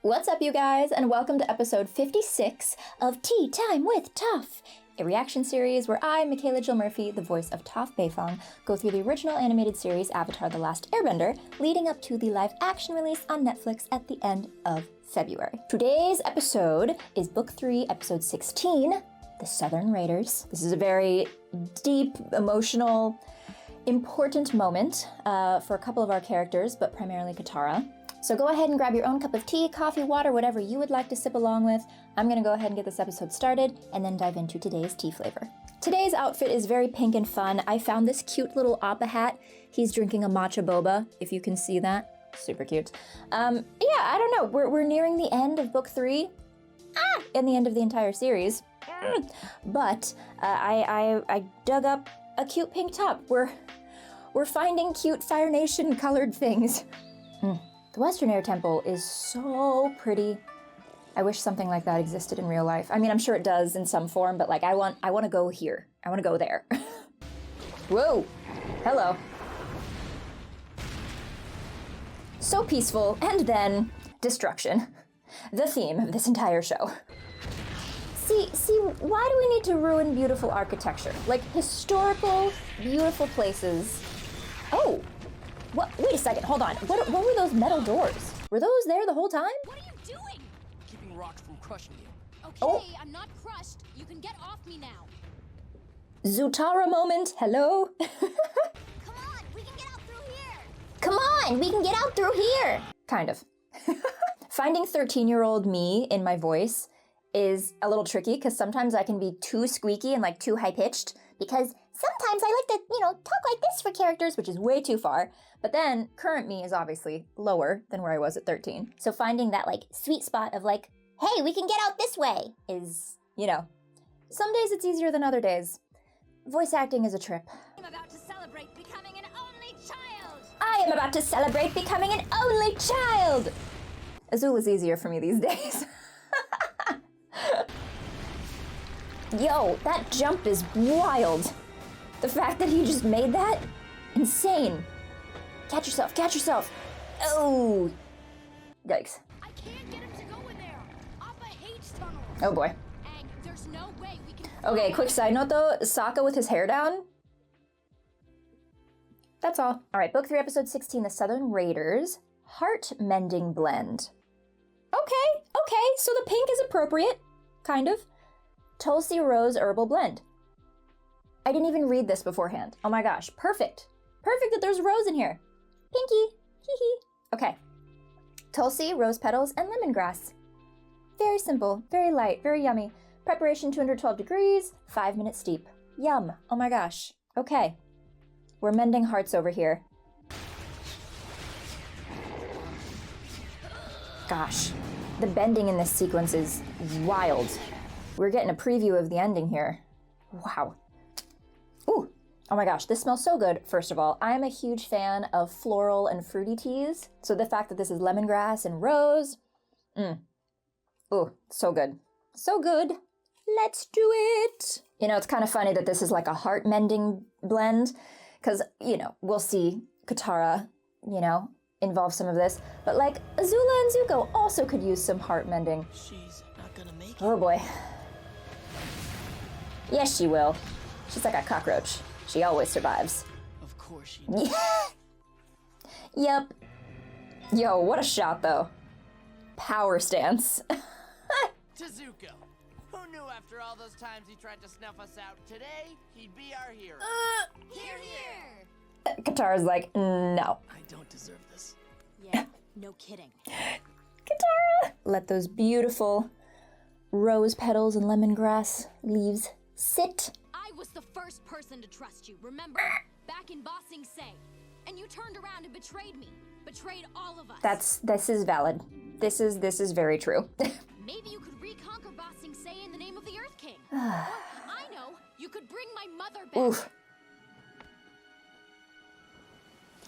What's up, you guys, and welcome to episode 56 of Tea Time with Toph, a reaction series where I, Michaela Jill Murphy, the voice of Toph Beifong, go through the original animated series Avatar: The Last Airbender, leading up to the live-action release on Netflix at the end of February. Today's episode is Book 3, Episode 16, The Southern Raiders. This is a very deep, emotional, important moment for a couple of our characters, but primarily Katara. So go ahead and grab your own cup of tea, coffee, water, whatever you would like to sip along with. I'm gonna go ahead and get this episode started and then dive into today's tea flavor. Today's outfit is very pink and fun. I found this cute little Appa hat. He's drinking a matcha boba, if you can see that. Super cute. Yeah, I don't know. We're nearing the end of book 3. And the end of the entire series. But I dug up a cute pink top. We're finding cute Fire Nation colored things. The Western Air Temple is so pretty. I wish something like that existed in real life. I mean, I'm sure it does in some form, but like I want to go here. I want to go there. Whoa, hello. So peaceful, and then destruction. The theme of this entire show. See, why do we need to ruin beautiful architecture? Like historical, beautiful places. Oh. What? Wait a second, hold on. What were those metal doors? Were those there the whole time? What are you doing? Keeping rocks from crushing you. Okay, Oh. I'm not crushed. You can get off me now. Zutara moment, hello? Come on, we can get out through here. Come on, we can get out through here. Kind of. Finding 13-year-old me in my voice is a little tricky because sometimes I can be too squeaky and like too high-pitched because sometimes I like to, talk like this for characters, which is way too far. But then current me is obviously lower than where I was at 13. So finding that like sweet spot of like, hey, we can get out this way is, some days it's easier than other days. Voice acting is a trip. I'm about to celebrate becoming an only child. I am about to celebrate becoming an only child. Azul is easier for me these days. Yo, that jump is wild. The fact that he just made that, insane. Catch yourself, catch yourself. Oh, yikes. I can't get him to go in there. Appa hates tunnels. Oh boy. And there's no way we can. Okay, quick side note though, Sokka with his hair down. That's all. All right, book 3, episode 16, The Southern Raiders. Heart mending blend. Okay, so the pink is appropriate, kind of. Tulsi Rose herbal blend. I didn't even read this beforehand. Oh my gosh, perfect. Perfect that there's rose in here. Pinky, hee. Okay. Tulsi, rose petals, and lemongrass. Very simple, very light, very yummy. Preparation 212 degrees, 5-minute steep. Yum, oh my gosh. Okay, we're mending hearts over here. Gosh, the bending in this sequence is wild. We're getting a preview of the ending here. Wow. Ooh, oh my gosh, this smells so good. First of all, I'm a huge fan of floral and fruity teas. So the fact that this is lemongrass and rose, ooh, so good. So good. Let's do it. It's kind of funny that this is like a heart mending blend because, we'll see Katara, involve some of this, but like Azula and Zuko also could use some heart mending. She's not gonna make it. Oh boy. Yes, she will. She's like a cockroach. She always survives. Of course she does. Yep. Yo, what a shot though. Power stance. To Zuko. Who knew after all those times he tried to snuff us out, today he'd be our hero. Here. Katara's like, no. I don't deserve this. Yeah, no kidding. Katara! Let those beautiful rose petals and lemongrass leaves sit. I was the first person to trust you, remember? Back in Ba Sing Se. And you turned around and betrayed me. Betrayed all of us. This is valid. This is very true. Maybe you could reconquer Ba Sing Se in the name of the Earth King. Or, I know, you could bring my mother back. Oof.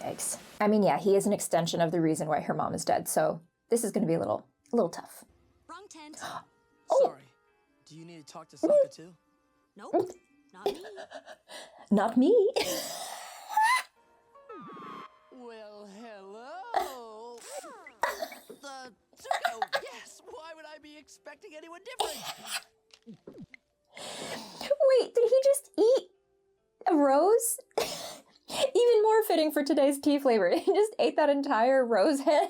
Yikes. I mean, yeah, he is an extension of the reason why her mom is dead, so this is gonna be a little tough. Wrong tent. Oh. Sorry. Do you need to talk to Sokka too? Nope, not me. Not me. Well, hello. Zuko, yes! Why would I be expecting anyone different? Wait, did he just eat a rose? Even more fitting for today's tea flavor. He just ate that entire rose head.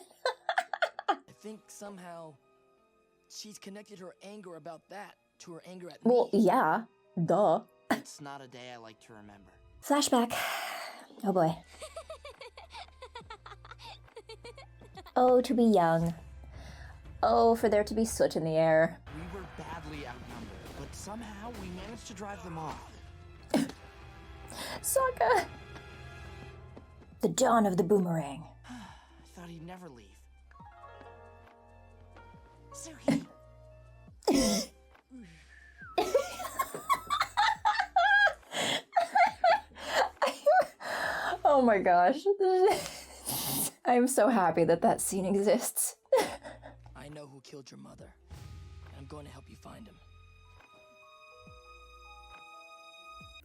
I think somehow she's connected her anger about that to her anger at me. Well, yeah. Duh. It's not a day I like to remember. Flashback. Oh boy. Oh, to be young. Oh, for there to be soot in the air. We were badly outnumbered, but somehow we managed to drive them off. Sokka! The dawn of the boomerang. I thought he'd never leave. Suki! Oh my gosh. I am so happy that that scene exists. I know who killed your mother. I'm going to help you find him.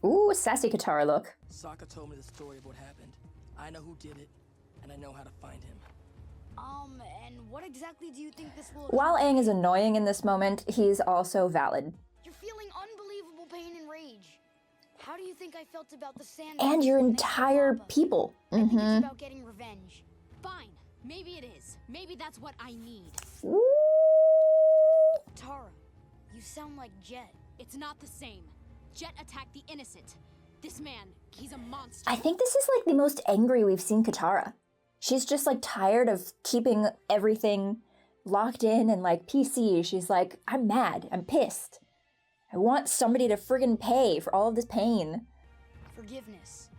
Ooh, sassy Katara look. Sokka told me the story of what happened. I know who did it, and I know how to find him. And what exactly do you think this will... While Aang is annoying in this moment, he's also valid. You're feeling unbelievable pain and rage. How do you think I felt about the sand... And your when they entire killed Appa? people. I think it's about getting revenge. Fine. Maybe it is. Maybe that's what I need. Ooh. Tara, you sound like Jet. It's not the same. Jet attacked the innocent. This man, he's a monster. I think this is like the most angry we've seen Katara. She's just like tired of keeping everything locked in and like PC. She's like, I'm mad. I'm pissed. I want somebody to friggin' pay for all of this pain. Forgiveness.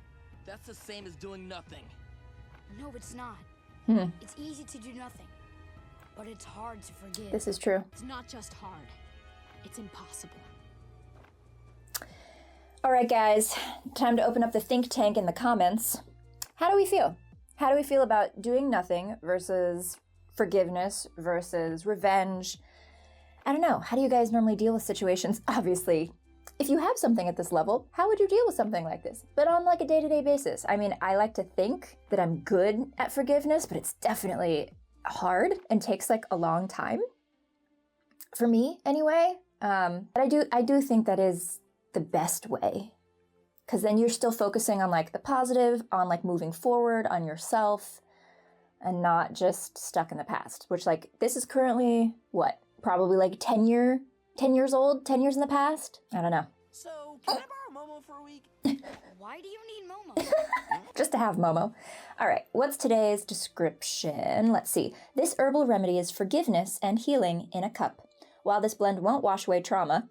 That's the same as doing nothing. No, it's not. It's easy to do nothing. But it's hard to forgive. This is true. It's not just hard. It's impossible. All right, guys. Time to open up the think tank in the comments. How do we feel? How do we feel about doing nothing versus forgiveness versus revenge? I don't know. How do you guys normally deal with situations? Obviously, if you have something at this level, how would you deal with something like this? But on like a day-to-day basis. I mean, I like to think that I'm good at forgiveness, but it's definitely hard and takes like a long time. For me, anyway. But I do think that is the best way. Because then you're still focusing on like the positive, on like moving forward, on yourself, and not just stuck in the past. Which like, this is currently, what? Probably like 10 years old, 10 years in the past? I don't know. So, can I borrow Momo for a week? Why do you need Momo? Just to have Momo. All right, what's today's description? Let's see. This herbal remedy is forgiveness and healing in a cup. While this blend won't wash away trauma,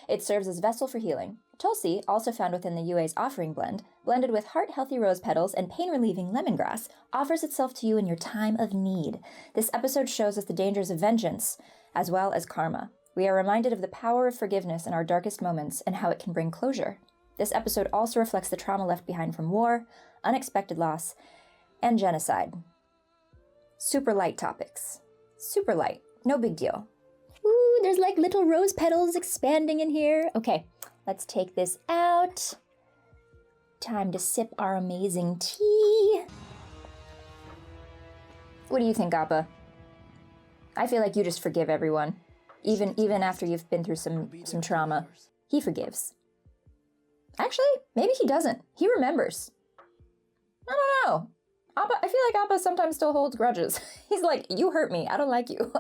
it serves as vessel for healing. Tulsi, also found within the UA's offering blend, blended with heart-healthy rose petals and pain-relieving lemongrass, offers itself to you in your time of need. This episode shows us the dangers of vengeance, as well as karma. We are reminded of the power of forgiveness in our darkest moments and how it can bring closure. This episode also reflects the trauma left behind from war, unexpected loss, and genocide. Super light topics. Super light. No big deal. Ooh, there's like little rose petals expanding in here. Okay, let's take this out. Time to sip our amazing tea. What do you think, Appa? I feel like you just forgive everyone. Even after you've been through some trauma. He forgives. Actually, maybe he doesn't. He remembers. I don't know. Appa, I feel like Appa sometimes still holds grudges. He's like, you hurt me. I don't like you.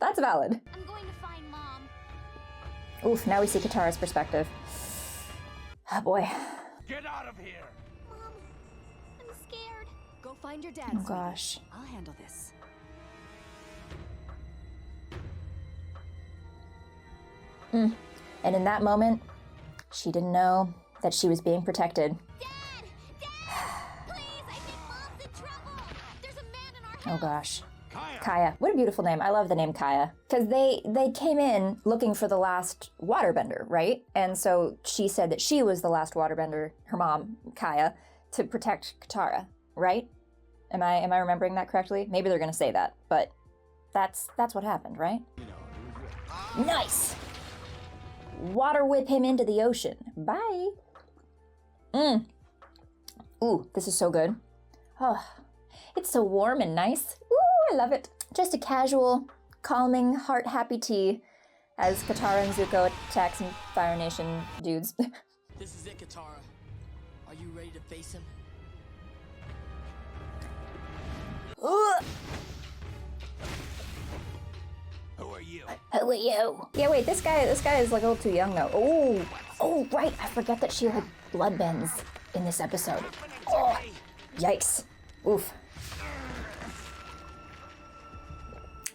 That's valid. I'm going to find Mom. Oof, now we see Katara's perspective. Oh boy. Get out of here! Mom, I'm scared. Go find your dad. Oh gosh. I'll handle this. And in that moment, she didn't know that she was being protected. Dad! Dad! Please, I think Mom's in trouble. There's a man in our house. Oh gosh. Kaya! Kaya. What a beautiful name. I love the name Kaya. Because they came in looking for the last waterbender, right? And so she said that she was the last waterbender, her mom, Kaya, to protect Katara, right? Am I remembering that correctly? Maybe they're gonna say that, but that's what happened, right? Nice! Water whip him into the ocean. Bye! Ooh, this is so good. Oh, it's so warm and nice. Ooh, I love it. Just a casual, calming, heart-happy tea as Katara and Zuko attack some Fire Nation dudes. This is it, Katara. Are you ready to face him? Who are you? Who are you? Yeah, wait, this guy is like a little too young though. Oh, right, I forget that she like bloodbends in this episode. Oh, yikes. Oof.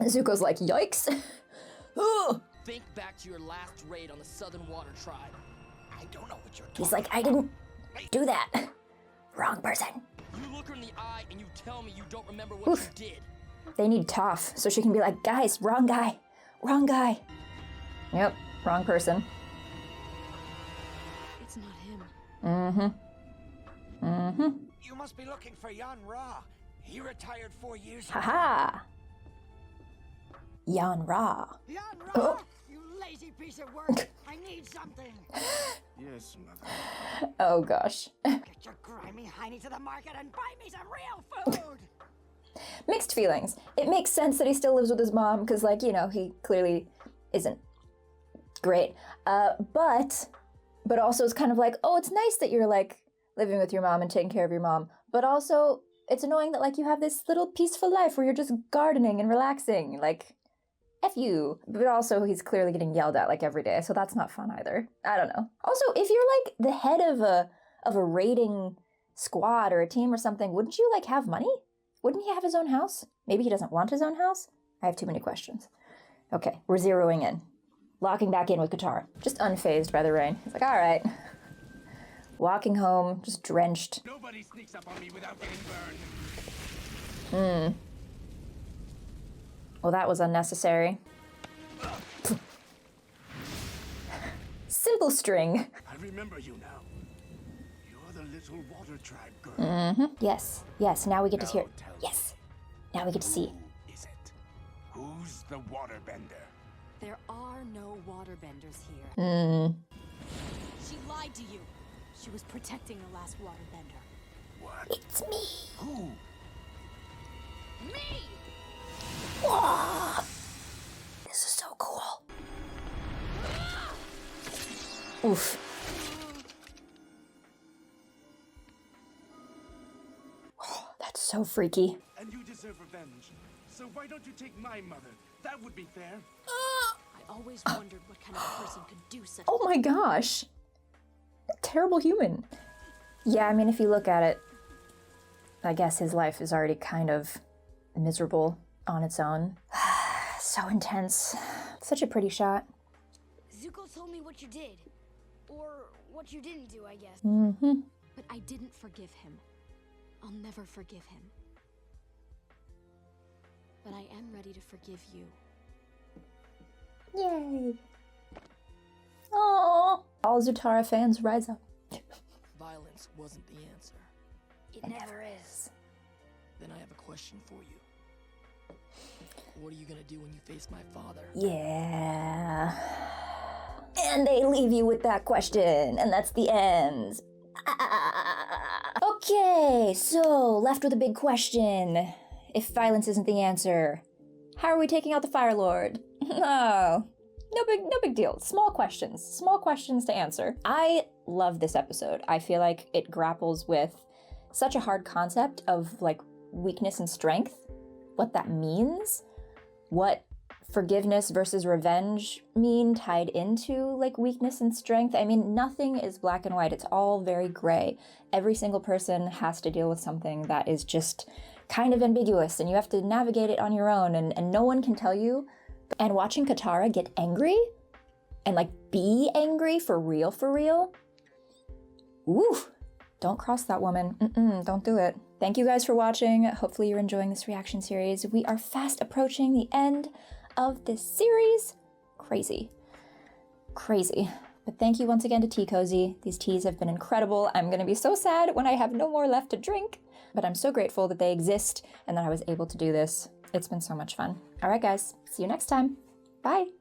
Zuko's like, yikes. Think back to your last raid on the Southern Water Tribe. I don't know what you're talking He's like, I didn't do that. Wrong person. You look her in the eye and you tell me you don't remember what you did. They need Toph so she can be like, guys, wrong guy. Wrong guy. Yep, wrong person. It's not him. Mm-hmm. Mm-hmm. You must be looking for Yon Rha. He retired 4 years ago. Haha. Yon Rha. Yon Rha! Oh. You lazy piece of work. I need something. Yes, mother. Oh gosh. Get your grimy hiney to the market and buy me some real food. Mixed feelings. It makes sense that he still lives with his mom because, like, you know, he clearly isn't great. But also it's kind of like, oh, it's nice that you're like living with your mom and taking care of your mom. But also it's annoying that like you have this little peaceful life where you're just gardening and relaxing. Like, F you. But also he's clearly getting yelled at like every day, so that's not fun either. I don't know. Also, if you're like the head of a raiding squad or a team or something, wouldn't you like have money? Wouldn't he have his own house? Maybe he doesn't want his own house? I have too many questions. Okay, we're zeroing in. Locking back in with Katara. Just unfazed by the rain. He's like, all right. Walking home, just drenched. Nobody sneaks up on me without getting burned. Well, that was unnecessary. Simple string. I remember you now. You're the little water tribe girl. Yes, now we get to hear. Yes, now we get to see. Who is it? Who's the waterbender? There are no waterbenders here. She lied to you. She was protecting the last waterbender. What? It's me. Who? Me! Whoa. This is so cool. Oof. Oh, that's so freaky. And you deserve revenge. So why don't you take my mother? That would be fair. I always wondered what kind of person could do such Oh my gosh. Terrible human. Yeah, I mean, if you look at it, I guess his life is already kind of miserable on its own. So intense. Such a pretty shot. Zuko told me what you did. Or what you didn't do, I guess. But I didn't forgive him. I'll never forgive him. But I am ready to forgive you. Yay. Aww. All Zutara fans rise up. Violence wasn't the answer. It never is. Then I have a question for you. What are you gonna do when you face my father? Yeah. And they leave you with that question, and that's the end. Okay, so left with a big question. If violence isn't the answer, how are we taking out the Fire Lord? Oh, no big deal. Small questions to answer. I love this episode. I feel like it grapples with such a hard concept of like weakness and strength, what that means, what forgiveness versus revenge mean tied into like weakness and strength. I mean, nothing is black and white. It's all very gray. Every single person has to deal with something that is just kind of ambiguous, and you have to navigate it on your own, and no one can tell you. And watching Katara get angry and like be angry for real, ooh, don't cross that woman. Don't do it. Thank you guys for watching. Hopefully you're enjoying this reaction series. We are fast approaching the end of this series. Crazy. But thank you once again to Tea Cozy. These teas have been incredible. I'm gonna be so sad when I have no more left to drink, but I'm so grateful that they exist and that I was able to do this. It's been so much fun. All right, guys, see you next time. Bye.